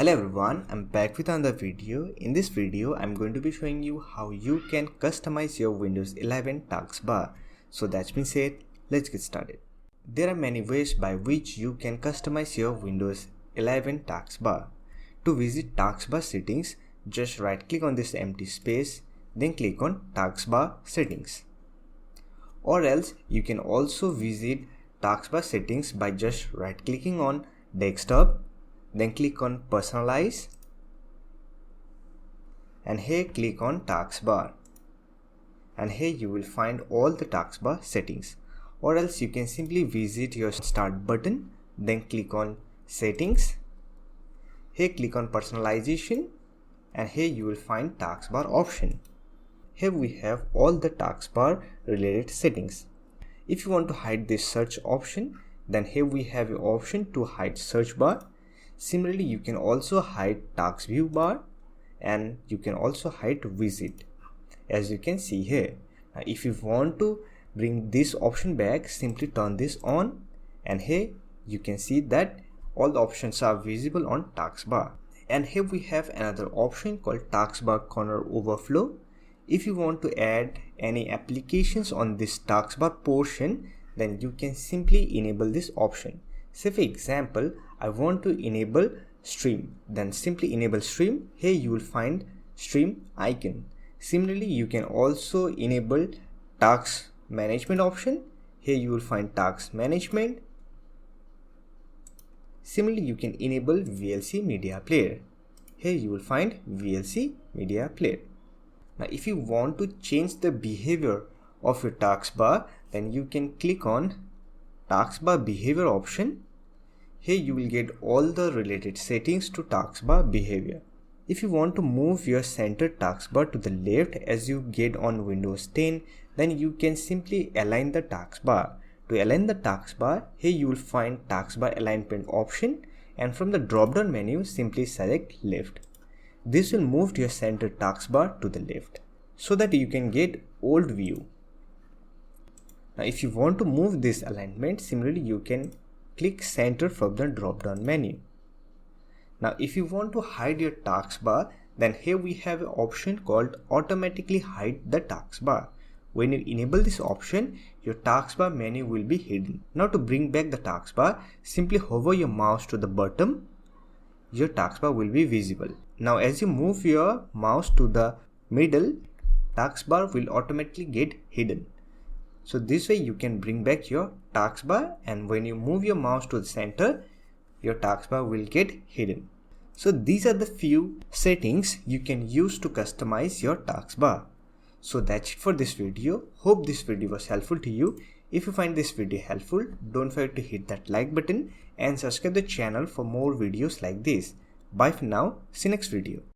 Hello everyone, I'm back with another video. In this video, I'm going to be showing you how you can customize your Windows 11 taskbar. So that's been said, let's get started. There are many ways by which you can customize your Windows 11 taskbar. To visit taskbar settings, just right click on this empty space, then click on taskbar settings. Or else you can also visit taskbar settings by just right clicking on desktop, then click on personalize, and here click on taskbar, and here you will find all the taskbar settings. Or else you can simply visit your start button, then click on settings, here click on personalization, and here you will find taskbar option. Here we have all the taskbar related settings. If you want to hide this search option, then here we have an option to hide search bar. Similarly, you can also hide task view bar, and you can also hide visit, as you can see here. Now, if you want to bring this option back, simply turn this on, and here you can see that all the options are visible on taskbar. And here we have another option called taskbar corner overflow. If you want to add any applications on this taskbar portion, then you can simply enable this option. Say for example, I want to enable stream, then simply enable stream. Here you will find stream icon. Similarly, you can also enable task management option. Here you will find task management. Similarly, you can enable VLC media player. Here you will find VLC media player. Now, if you want to change the behavior of your taskbar, then you can click on taskbar behavior option. Here you will get all the related settings to taskbar behavior. If you want to move your center taskbar to the left as you get on Windows 10, then you can simply align the taskbar. To align the taskbar, here you will find taskbar alignment option, and from the drop down menu simply select left. This will move your center taskbar to the left so that you can get old view. Now if you want to move this alignment, similarly you can click center from the drop down menu. Now if you want to hide your taskbar, then here we have an option called automatically hide the taskbar. When you enable this option, your taskbar menu will be hidden. Now to bring back the taskbar, simply hover your mouse to the bottom. Your taskbar will be visible. Now as you move your mouse to the middle, taskbar will automatically get hidden. So this way you can bring back your taskbar, and when you move your mouse to the center, your taskbar will get hidden. So these are the few settings you can use to customize your taskbar. So that's it for this video. Hope this video was helpful to you. If you find this video helpful, don't forget to hit that like button and subscribe the channel for more videos like this. Bye for now. See you next video.